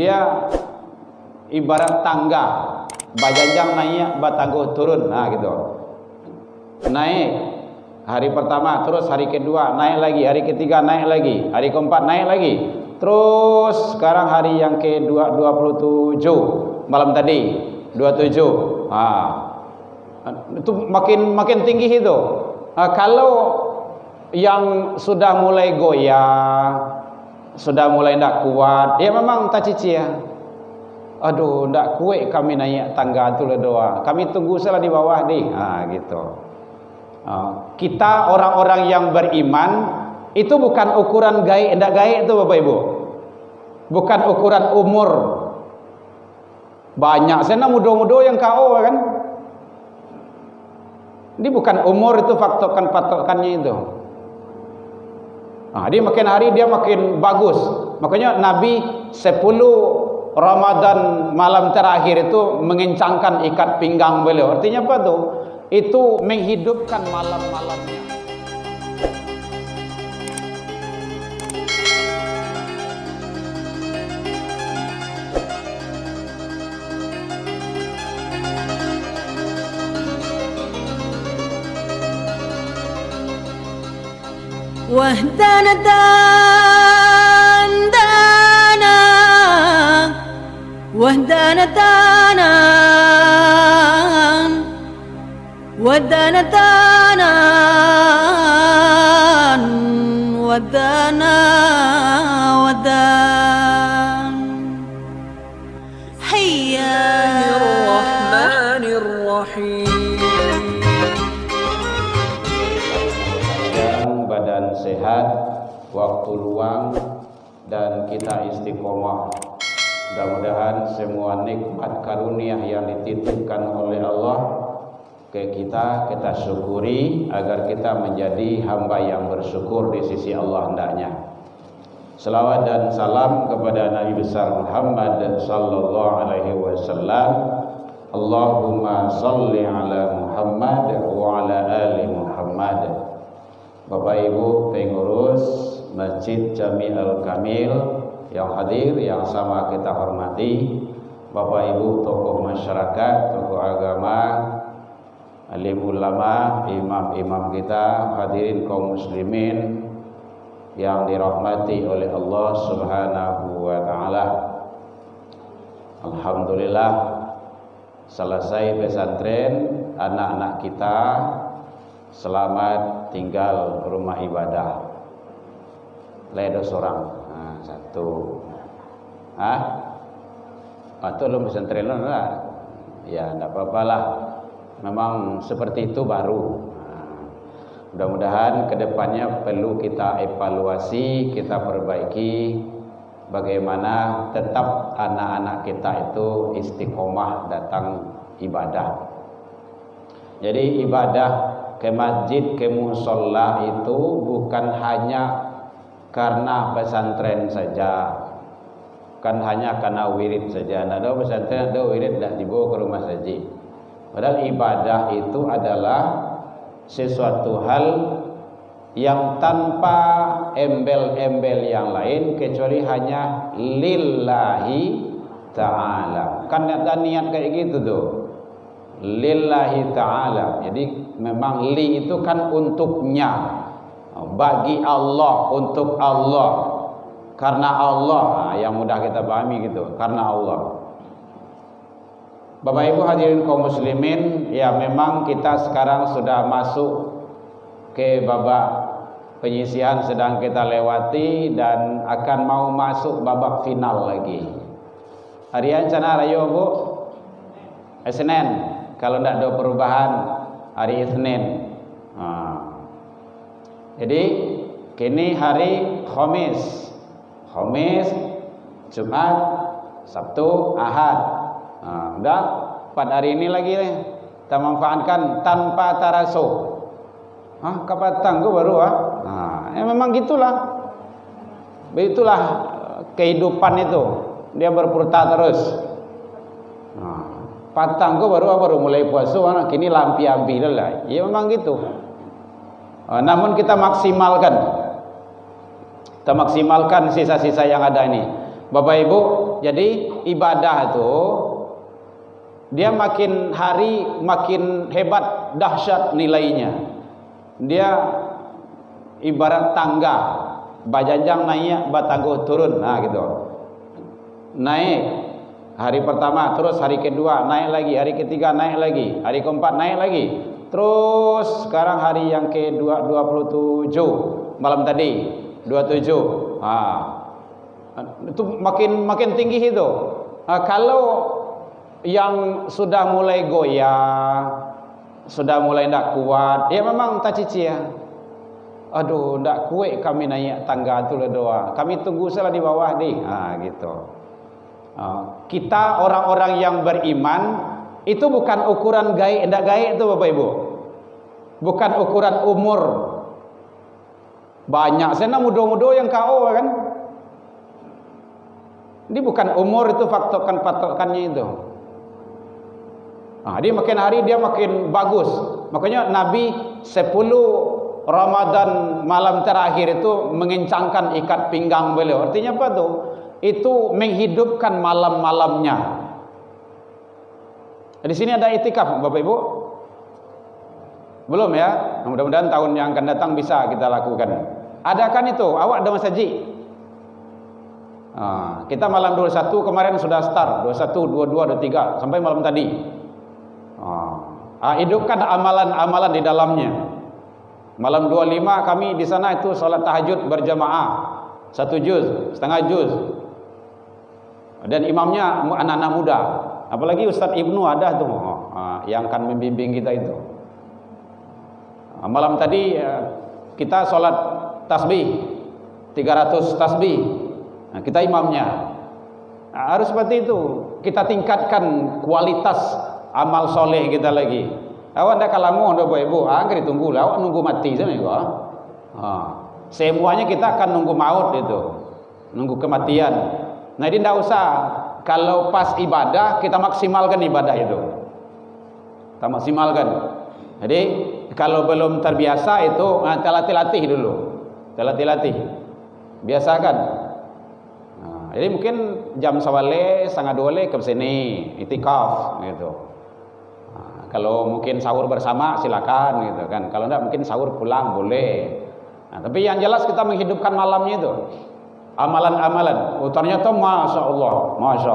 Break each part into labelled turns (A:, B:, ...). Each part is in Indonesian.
A: Dia ibarat tangga, bajanjang naik, batangguh turun, nah gitu. Naik hari pertama, terus hari kedua naik lagi, hari ketiga naik lagi, hari keempat naik lagi. Terus sekarang hari yang ke-27 malam tadi 27. Itu makin tinggi itu. Kalau yang sudah mulai goyah, sudah mulai tidak kuat, ya memang tak cici ya. Aduh, tidak kuat kami naik tangga tu doa. Kami tunggu salah di bawah nih. Gitu. Kita orang-orang yang beriman itu bukan ukuran gaib, tidak gaib itu Bapak Ibu. Bukan ukuran umur. Banyak sana muda-muda yang KO kan. Ini bukan umur itu patokannya itu. Dia makin hari dia makin bagus. Makanya Nabi 10 Ramadan malam terakhir itu mengencangkan ikat pinggang beliau. Artinya apa tuh? Itu menghidupkan malam-malamnya. Badan sehat, waktu luang, dan kita istiqomah. Mudah-mudahan semua nikmat karunia yang dititipkan oleh Allah ke kita syukuri agar kita menjadi hamba yang bersyukur di sisi Allah hendaknya. Selawat dan salam kepada Nabi besar Muhammad sallallahu alaihi wasallam. Allahumma salli ala Muhammad wa ala ali Muhammad. Bapak Ibu pengurus Masjid Jami Al-Kamil yang hadir, yang sama kita hormati, Bapak Ibu tokoh masyarakat, tokoh agama, alim ulama, imam-imam kita, hadirin kaum muslimin yang dirahmati oleh Allah Subhanahu wa taala. Alhamdulillah selesai pesantren, anak-anak kita selamat tinggal rumah ibadah. Ledo seorang. Satu. Atau belum pesantren lah. Ya, tidak apa-apalah. Memang seperti itu baru. Mudah-mudahan kedepannya perlu kita evaluasi, kita perbaiki bagaimana tetap anak-anak kita itu istiqomah datang ibadah. Jadi ibadah ke masjid, ke musola itu bukan hanya karena pesantren saja, kan hanya karena wirid saja. Tidak ada pesantren, ada wirid, tidak dibawa ke rumah saja. Padahal ibadah itu adalah sesuatu hal yang tanpa embel-embel yang lain kecuali hanya lillahi ta'ala. Kan ada niat kayak gitu tuh, lillahi ta'ala. Jadi memang li itu kan untuknya, bagi Allah, untuk Allah, karena Allah. Yang mudah kita pahami gitu, karena Allah. Bapak Ibu hadirin kaum muslimin, ya memang kita sekarang sudah masuk ke babak penyisihan, sedang kita lewati dan akan mau masuk babak final lagi. Harian sana rayo Bu, Senin. Kalau tidak ada perubahan hari Isnin. Jadi kini hari Khamis, Jumat, Sabtu, Ahad. Udah 4 hari ini lagi kita manfaatkan tanpa taraso. Kapan tangguh baru ya memang gitulah. Begitulah kehidupan itu. Dia berputar terus. Patang baru mulai puasa, kini lampi-lampi lah. Ya memang gitu. Namun kita maksimalkan sisa-sisa yang ada ini. Bapak Ibu, Jadi ibadah itu dia makin hari makin hebat, dahsyat nilainya. Dia ibarat tangga, bajajang naik, batangguh turun. Nah gitu. Naik hari pertama, terus hari kedua naik lagi, hari ketiga naik lagi, hari keempat naik lagi. Terus sekarang hari yang ke-27 malam tadi 27. Itu makin tinggi itu. Kalau yang sudah mulai goyah, sudah mulai tidak kuat, ya memang tak cici ya. Aduh, tidak kuat kami naik tangga tu doa. Kami tunggu salah di bawah nih. Gitu. Kita orang-orang yang beriman itu bukan ukuran gaib, tidak gaib itu Bapak Ibu. Bukan ukuran umur. Banyak sana muda-muda yang KO kan. Ini bukan umur itu patokannya itu. Dia makin hari dia makin bagus. Makanya Nabi 10 Ramadan malam terakhir itu mengencangkan ikat pinggang beliau. Artinya apa tuh? Itu menghidupkan malam-malamnya. Di sini ada itikaf Bapak Ibu? Belum ya? Mudah-mudahan tahun yang akan datang bisa kita lakukan. Adakan itu? Awak ada masjid? Kita malam 21 kemarin sudah start, 21, 22, 23 sampai malam tadi. Hidupkan amalan-amalan di dalamnya. Malam 25 kami di sana itu salat tahajud berjamaah 1 juz, setengah juz. Dan imamnya anak-anak muda. Apalagi Ustaz Ibnu ada tuh yang akan membimbing kita itu. Malam tadi kita salat tasbih 300 tasbih. Kita imamnya. Harus seperti itu. Kita tingkatkan kualitas amal soleh kita lagi. Awak dah kalamu dah Bapak Ibu, angker ditunggu lah. Awak nunggu mati sana juga. Semuanya kita akan nunggu maut itu, nunggu kematian. Nah ini tidak usah. Kalau pas ibadah kita maksimalkan ibadah itu. Kita maksimalkan. Jadi kalau belum terbiasa itu latih-latih dulu. Latih-latih. Biasakan. Jadi mungkin jam sawale setengah 2 ke sini itikaf gitu. Kalau mungkin sahur bersama silakan gitu kan. Kalau enggak mungkin sahur pulang boleh. Tapi yang jelas kita menghidupkan malamnya itu. Amalan-amalan. Ternyata Masya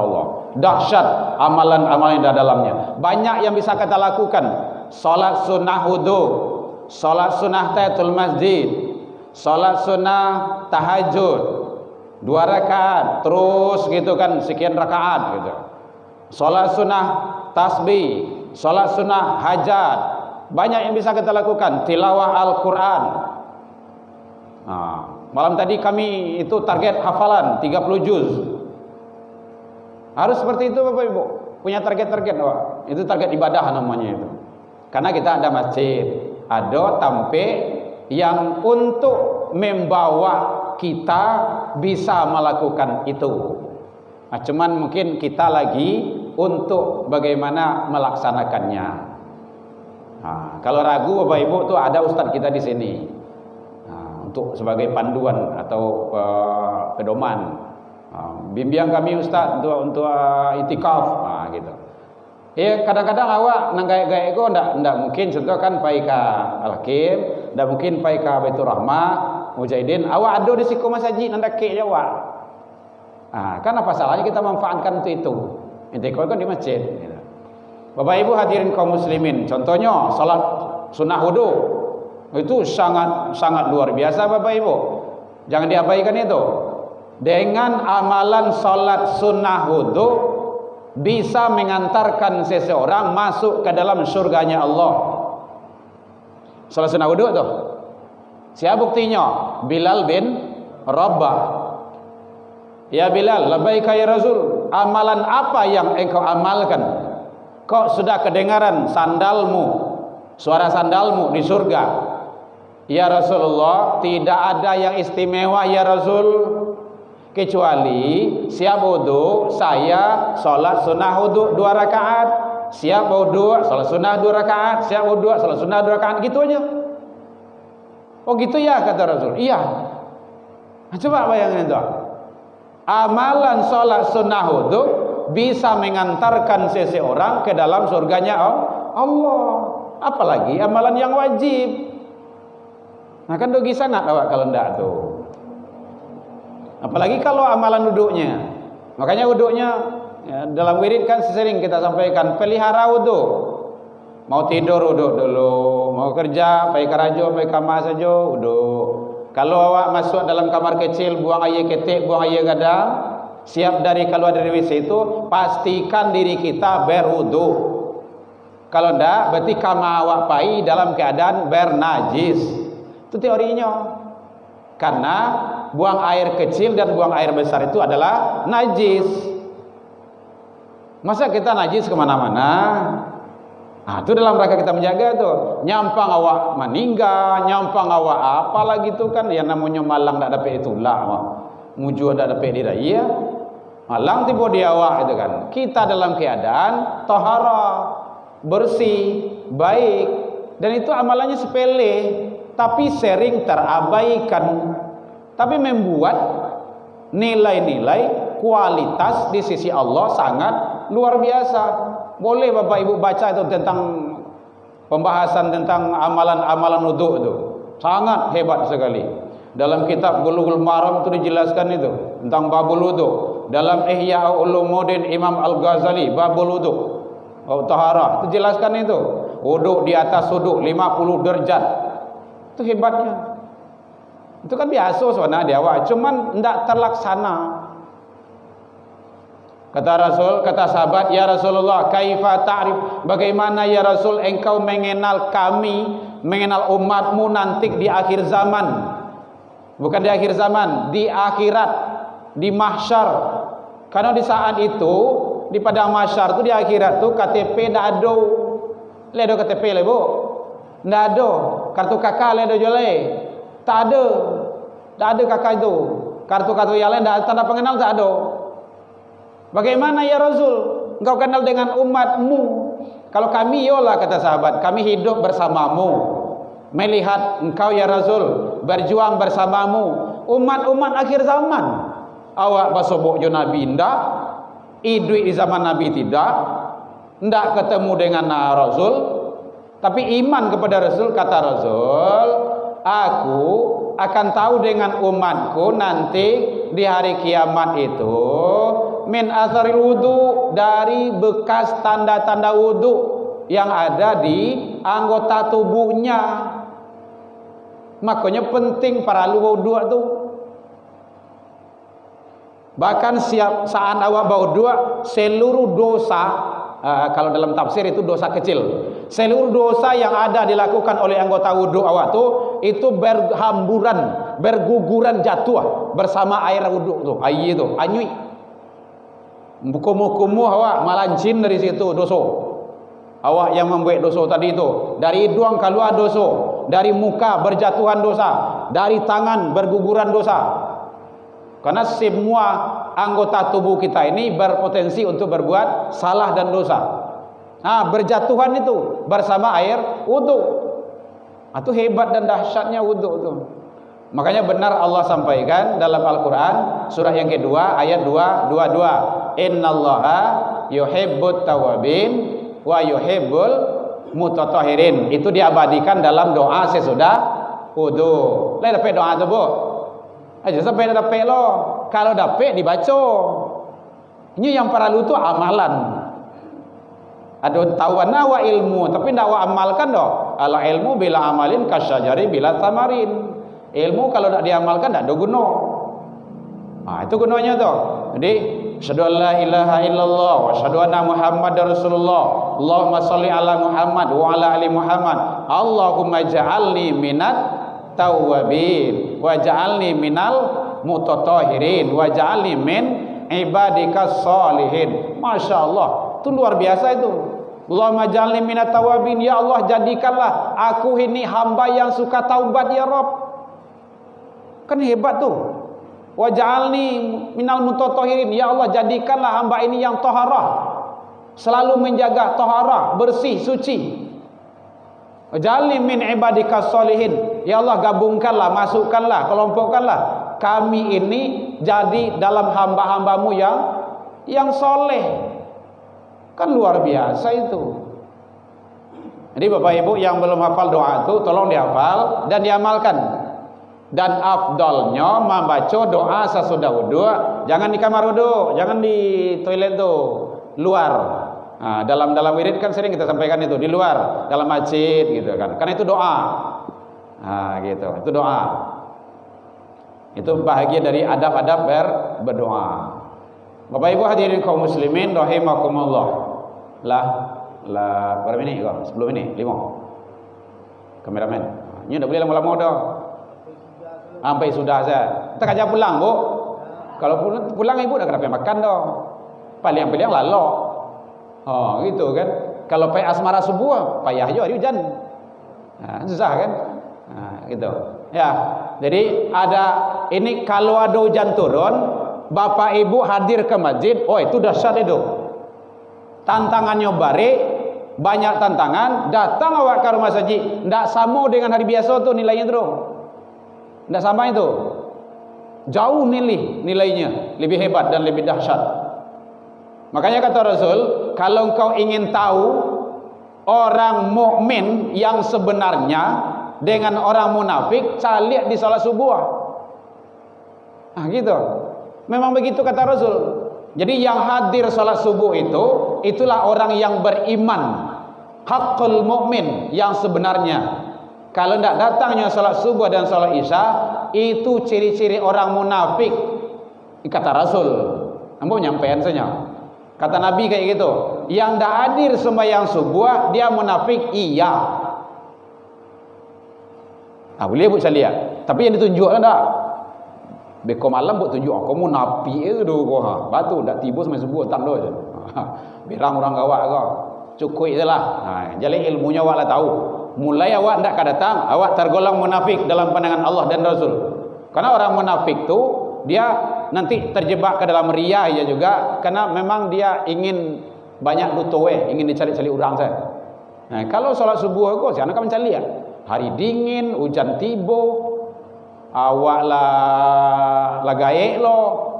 A: Allah dahsyat amalan-amalan di dalamnya. Banyak yang bisa kita lakukan. Salat sunnah wudu, salat sunnah tahiyatul masjid, salat sunnah tahajud 2 rakaat, terus gitu kan sekian rakaat gitu. Salat sunnah tasbih, salat sunnah hajat. Banyak yang bisa kita lakukan. Tilawah Al-Quran. Malam tadi kami itu target hafalan 30 juz. Harus seperti itu Bapak Ibu. Punya target-target. Itu target ibadah namanya itu. Karena kita ada masjid, ada tampe yang untuk membawa kita bisa melakukan itu. Cuman mungkin kita lagi untuk bagaimana melaksanakannya. Kalau ragu Bapak Ibu tuh ada ustadz kita di sini. Untuk sebagai panduan atau pedoman. Bimbing kami ustaz untuk itikaf gitu. Kadang-kadang awak nang gaya-gaya itu ndak mungkin contoh kan pai ka Al-Hakim, ndak mungkin pai ka Baitur Rahmah, Mujahidin, awak ada di siku masjid nang dake awak. Kan apa salahnya kita manfaatkan untuk itu. Itikaf kan di masjid gitu. Bapak Ibu hadirin kaum muslimin, contohnya salat sunnah wudu. Itu sangat luar biasa Bapak Ibu. Jangan diabaikan itu. Dengan amalan salat sunnah wudu bisa mengantarkan seseorang masuk ke dalam surganya Allah. Salat sunnah wudu tuh. Siapa buktinya? Bilal bin Rabah. Ya Bilal, labbaika ya Rasul. Amalan apa yang engkau amalkan? Kok sudah kedengaran sandalmu, suara sandalmu di surga? Ya Rasulullah, tidak ada yang istimewa ya Rasul, kecuali siap wudu saya salat sunnah wudu 2 rakaat, siap wudu salat sunnah 2 rakaat, siap wudu salat sunnah 2 rakaat, gitu aja. Oh gitu ya kata Rasul. Iya. Coba bayangin itu. Amalan sholat sunnah wudu bisa mengantarkan seseorang ke dalam surganya Allah. Apalagi amalan yang wajib. Nah kan dogi sangat awak kalau ndak tuh. Apalagi kalau amalan wuduknya. Makanya wuduknya ya, dalam wirid kan sering kita sampaikan pelihara wudu. Mau tidur wuduk dulu, mau kerja pakai karajo, pakai kamar saja wuduk. Kalau awak masuk dalam kamar kecil, buang air ketik, buang air gadang, siap dari keluar dari WC itu, pastikan diri kita berwuduk. Kalau enggak, berarti kamar awak pai dalam keadaan bernajis. Itu teorinya. Karena buang air kecil dan buang air besar itu adalah najis. Masa kita najis kemana-mana? Nah, itu dalam rangka kita menjaga tuh. Nyampang awak meninggal, nyampang awak apa lagi tuh kan yang namanya malang tak dapat itulah. Mujuh tak dapat dia. Iya. Malang tiba di awak itu kan. Kita dalam keadaan taharah, bersih, baik. Dan itu amalannya sepele, tapi sering terabaikan. Tapi membuat nilai-nilai kualitas di sisi Allah sangat luar biasa. Boleh Bapak Ibu baca itu tentang pembahasan tentang amalan-amalan wudu itu. Sangat hebat sekali. Dalam kitab Bulughul Maram itu dijelaskan itu tentang babul wudu. Dalam Ihya Ulumuddin Imam Al-Ghazali babul wudu. Taharah itu jelaskan itu. Wudu di atas wudu 50 derajat. Itu hebatnya. Itu kan biasa sebenarnya di awal, cuman tidak terlaksana. Kata Rasul, kata sahabat, ya Rasulullah, kaifa ta'rif, bagaimana ya Rasul engkau mengenal kami, mengenal umatmu nanti di akhir zaman. Bukan di akhir zaman, di akhirat, di mahsyar. Karena di saat itu, di padang mahsyar itu di akhirat itu KTP tidak ada. Ledo KTP le bu, tidak ada. Kartu kakak ledo jole, tak ada. Tak ada kakak itu. Kartu-kartu yang lain tidak tanda pengenal tak ada. Bagaimana ya Rasul? Engkau kenal dengan umatmu. Kalau kami yolah kata sahabat, kami hidup bersamamu, melihat engkau ya Rasul berjuang bersamamu. Umat-umat akhir zaman, awak basobok jo Nabi ndak, idui di zaman Nabi tidak, ndak ketemu dengan Rasul, tapi iman kepada Rasul. Kata Rasul, aku akan tahu dengan umatku nanti di hari kiamat itu min atharil wudu, dari bekas tanda-tanda wudu yang ada di anggota tubuhnya. Makanya penting para wudu itu. Bahkan saat awak berwudu, seluruh dosa, kalau dalam tafsir itu dosa kecil, seluruh dosa yang ada dilakukan oleh anggota wudu awak itu berhamburan, berguguran jatuh bersama air wudu tuh, air itu, anyui. Kumuh-kumuh awak malancin dari situ dosa. Awak yang membuat dosa tadi itu, dari hidung keluar dosa, dari muka berjatuhan dosa, dari tangan berguguran dosa. Karena semua anggota tubuh kita ini berpotensi untuk berbuat salah dan dosa. Nah, berjatuhan itu bersama air wudu. Itu hebat dan dahsyatnya wudu itu. Makanya benar Allah sampaikan dalam Al-Quran surah yang kedua ayat 222, innallaha yuhibbut tawabin wa yuhibbul mutatahhirin. Itu diabadikan dalam doa sesudah wudu. Lah dapat doa tu bu, aja sampai dapat lo. Kalau dapat dibaca. Ini yang perlu tu amalan. Ada tawana wa ilmu, tapi ndak wa amalkan doh. Ala ilmu bila amalin kasyajari bila tamarin. Ilmu kalau tak diamalkan tak ada guna. Itu gunanya tu. Jadi asyhadu an la ilaha illallah wa asyhadu anna muhammadar rasulullah. Allahumma shalli ala Muhammad wa ala ali Muhammad. Allahumma ja'alni minat tawwabin wa ja'alni minal mutatahhirin wa ja'alni min ibadikas sholihin. Masya-Allah, itu luar biasa itu. Allahumma ja'alni minat tawwabin, ya Allah jadikanlah aku ini hamba yang suka taubat ya Rabb. Kan hebat tuh. Wa ja'alni minal mutatahhirin, ya Allah jadikanlah hamba ini yang taharah, selalu menjaga taharah, bersih, suci. Wa ja'alni min ibadikas sholihin, ya Allah gabungkanlah, masukkanlah, kelompokkanlah kami ini jadi dalam hamba-hambamu yang soleh. Kan luar biasa itu. Jadi Bapak Ibu yang belum hafal doa itu, tolong dihafal dan diamalkan. Dan afdalnya membaca doa sesudah wudu, jangan di kamar wudu, jangan di toilet tuh, luar. Nah, dalam wirid kan sering kita sampaikan itu, di luar, dalam masjid gitu kan. Karena itu doa. Nah, gitu. Itu doa. Itu bahagia dari adab-adab berdoa. Bapak Ibu hadirin kaum muslimin rahimakumullah. Lah berapa minit kau? 10 minit, 5. Kameramen. Ini enggak boleh lama-lama dah. Sampai sudah saya. Tak aja pulang, Bu. Kalau pulang ibu dah kenapa makan dah. Paling-paling lalok. Oh, gitu kan. Kalau pay asmara subuh, payah aja hari hujan. Nah, susah kan? Nah, gitu. Ya. Jadi ada ini kalau ada hujan turun, Bapak Ibu hadir ke masjid, oh itu dahsyat itu. Tantangannya bare, banyak tantangan, datang awak ke rumah saji, ndak sama dengan hari biasa tuh nilainya tuh. Ndak sama itu. Jauh nilainya, lebih hebat dan lebih dahsyat. Makanya kata Rasul, kalau engkau ingin tahu orang mukmin yang sebenarnya dengan orang munafik, lihat di salat subuh. Nah, gitu. Memang begitu kata Rasul. Jadi yang hadir salat subuh itu, itulah orang yang beriman, haqqul mukmin yang sebenarnya. Kalau tidak datangnya salat subuh dan salat isya, itu ciri-ciri orang munafik. Kata Rasul. Ambo nyampean saja. Kata Nabi kayak gitu. Yang tidak hadir sembahyang subuh, dia munafik. Iya. Boleh bu saya lihat. Tapi yang ditunjukkan tak? Beko malam buat tunjuk. Kamu napi itu doh. Batu tak tiba sampai subuh tak doh. Birang orang gawak kau. Cukup itulah. Jadi ilmunya awak lah tahu. Mulai awak tidak akan datang, awak tergolong munafik dalam pandangan Allah dan Rasul. Karena orang munafik tu dia nanti terjebak ke dalam riya ya juga. Karena memang dia ingin banyak dutowe, ingin dicari-cari orang saya. Nah, kalau solat subuh kau, siapa akan mencari ya? Hari dingin, hujan tiba, awak lah gaek lo,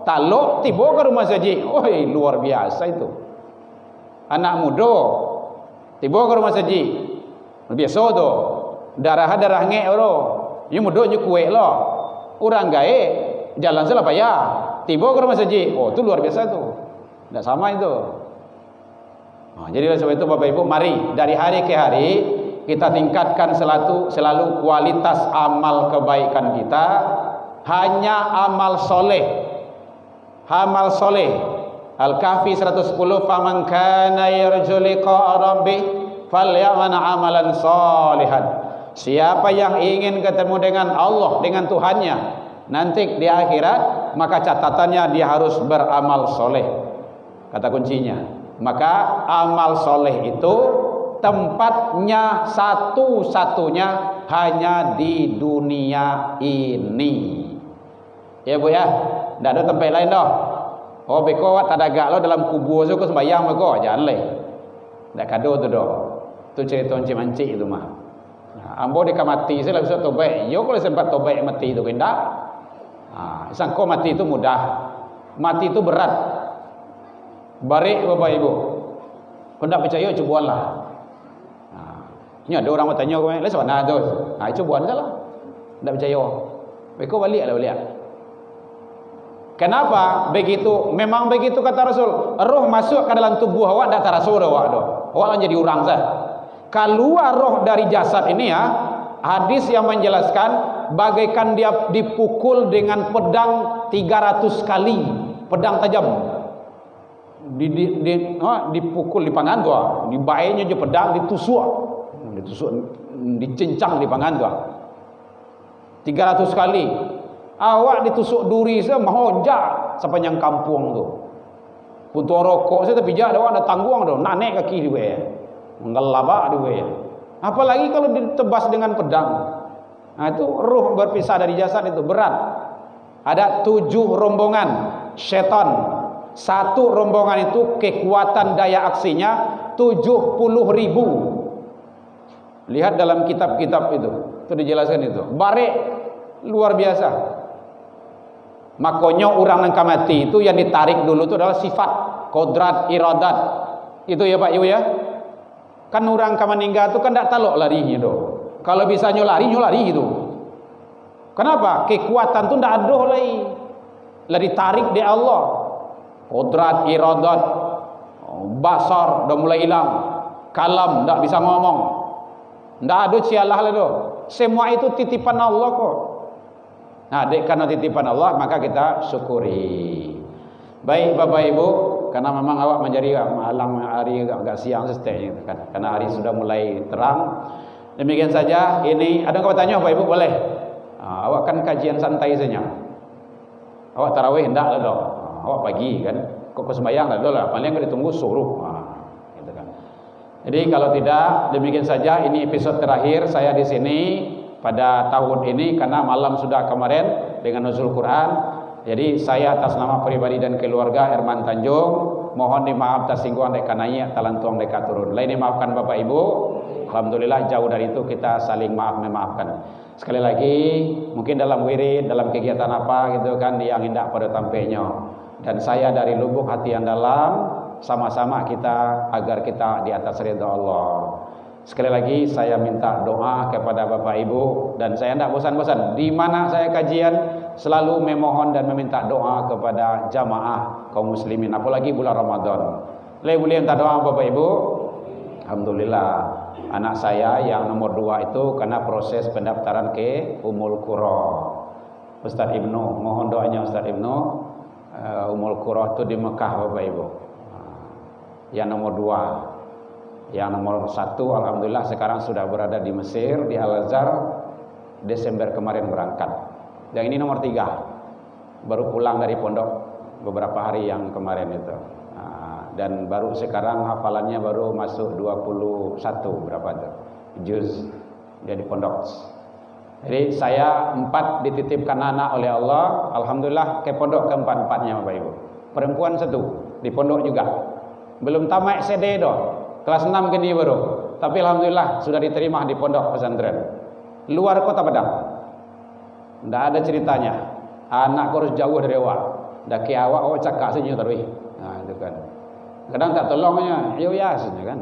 A: taluk tiba ke rumah saji. Oi, luar biasa itu. Anak muda tiba ke rumah saji. Biasa tu. Darah ngek lo. Ni muda ni kuek lo. Orang gaek jalan salah payah. Tiba ke rumah saji. Oh, tu luar biasa tu. Tak sama itu. Jadi sebab itu Bapak Ibu, mari dari hari ke hari kita tingkatkan selalu kualitas amal kebaikan kita. Hanya amal soleh. Amal soleh. Al-Kahfi 110, faman kana yarju liqa'a rabbih falyamal amalan sholihan. Siapa yang ingin ketemu dengan Allah, dengan Tuhannya nanti di akhirat, maka catatannya dia harus beramal soleh. Kata kuncinya. Maka amal soleh itu tempatnya satu-satunya hanya di dunia ini. Ya Bu ya, tidak ada tempat lain dah. Oh beko awak tak dagak lo dalam kubur tu kau sembahyang beko, jangan leh. Tak kado tu dah. Tu cerita Encik Mancik itu mah. Ambo dekat mati saya bisa tobat. Yo kalau sempat tobat mati itu kendak. Sangko mati itu mudah. Mati itu berat. Barik Bapak Ibu. Kau tak percaya cobalah. Ini ada orang bertanya kau, "Lah sana tu." Coba salah. Tak percaya. Beko balik lah balik. Kenapa begitu? Memang begitu kata Rasul. Roh masuk ke dalam tubuh awak tak terasa awak dah. Awak akan jadi orang sah. Keluar roh dari jasad ini ya. Hadis yang menjelaskan bagaikan dia dipukul dengan pedang 300 kali, pedang tajam. Dipukul di pangan tu, di baiknya je pedang ditusuk, dicincang di pangan tu. 300 kali. Awak ditusuk duri saya mahonjak sepanjang kampung tu. Puntua rokok saya tapi jak awak ada tangguang tu, nak naik kaki dia. Menggelabak dia. Apalagi kalau ditebas dengan pedang. Itu ruh berpisah dari jasad itu berat. Ada 7 rombongan syaitan. Satu rombongan itu kekuatan daya aksinya 70.000. Lihat dalam kitab-kitab itu dijelaskan itu. Barik luar biasa. Makanya orang yang mati itu yang ditarik dulu itu adalah sifat, kodrat, iradat. Itu ya Pak Ibu ya. Kan orang meninggal itu kan tidak talok lari gitu. Kalau bisa nyolari itu. Kenapa? Kekuatan itu tidak ada lagi. Lah ditarik di Allah. Kodrat, iradat, basar udah mulai hilang. Kalam tidak bisa ngomong. Tidak ada cialah lah. Semua itu titipan Allah kok. Nah, karena titipan Allah maka kita syukuri. Baik Bapak Ibu, karena memang awak menjadi malam hari agak siang sestek kan. Karena hari sudah mulai terang. Demikian saja. Ini ada yang bertanya Bapak Ibu boleh. Awak kan kajian santai saja. Awak tarawih hendak lah dong. Awak pagi kan. Kok sembahyang lah dong lah. Paling enggak ditunggu suruh. Gitu kan. Jadi kalau tidak demikian saja. Ini episode terakhir saya di sini pada tahun ini karena malam sudah kemarin dengan nuzul Quran. Jadi saya atas nama pribadi dan keluarga Herman Tanjung mohon dimaaf atas singgungan dek kanaya talantuang dek turun. Lain dimaafkan Bapak Ibu. Alhamdulillah jauh dari itu kita saling maaf memaafkan. Sekali lagi mungkin dalam wirid, dalam kegiatan apa gitu kan yang hendak pada tampaknya. Dan saya dari lubuk hati yang dalam sama-sama kita agar kita di atas ridha Allah. Sekali lagi saya minta doa kepada Bapak Ibu dan saya tidak bosan-bosan di mana saya kajian selalu memohon dan meminta doa kepada jamaah kaum muslimin apalagi bulan Ramadan. Boleh minta doa Bapak Ibu? Alhamdulillah anak saya yang nomor 2 itu karena proses pendaftaran ke Ummul Qura. Ustaz Ibnu, mohon doanya Ustaz Ibnu. Ummul Qura itu di Mekah Bapak Ibu. Yang nomor 2. Yang nomor 1 alhamdulillah sekarang sudah berada di Mesir di Al-Azhar, Desember kemarin berangkat. Yang ini nomor 3 baru pulang dari pondok beberapa hari yang kemarin itu. Dan baru sekarang hafalannya baru masuk 21 berapa tuh juz dia di pondok. Jadi saya 4 dititipkan anak oleh Allah, alhamdulillah ke pondok keempat-empatnya Bapak Ibu. Perempuan 1 di pondok juga. Belum tamat SD doh. Kelas 6 kini baru. Tapi alhamdulillah sudah diterima di pondok pesantren. Luar kota Padang. Tidak ada ceritanya. Anak harus jauh dari awak. Daki awak cakap saja terus. Nah, itu kan. Kadang tak tolongnya, yo ya saja kan.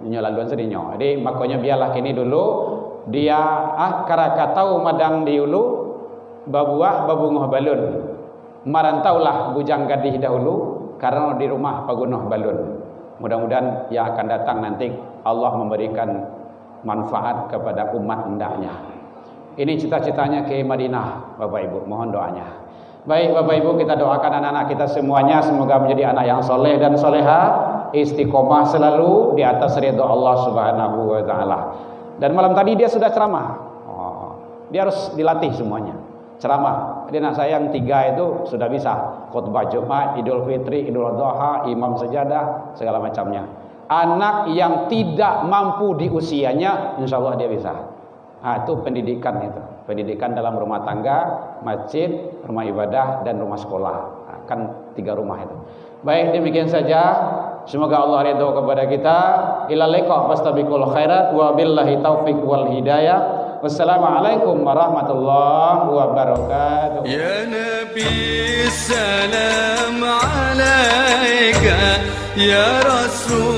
A: Nyo laluan sedihnya. Jadi makanya biarlah kini dulu dia karakatau madang di ulu babuah babunguh balun. Marantaulah bujang gadih dahulu karena di rumah pagunuh balun. Mudah-mudahan yang akan datang nanti Allah memberikan manfaat kepada umat hendaknya. Ini cita-citanya ke Madinah Bapak Ibu, mohon doanya. Baik Bapak Ibu, kita doakan anak-anak kita semuanya semoga menjadi anak yang soleh dan soleha, istiqomah selalu di atas ridha Allah Subhanahu wa taala. Dan malam tadi dia sudah ceramah. Dia harus dilatih semuanya. Ceramah. Jadi anak saya yang 3 itu sudah bisa khutbah Jumat, Idul Fitri, Idul Adha, imam sejadah, segala macamnya. Anak yang tidak mampu di usianya, insya Allah dia bisa. Itu pendidikan itu. Pendidikan dalam rumah tangga, masjid, rumah ibadah, dan rumah sekolah. Kan 3 rumah itu. Baik, demikian saja. Semoga Allah ridho kepada kita. Ila liqa fastabiqul khairat wa billahi taufiq wal hidayah. Wassalamualaikum warahmatullahi wabarakatuh.
B: Ya Nabi salam alaika ya Rasul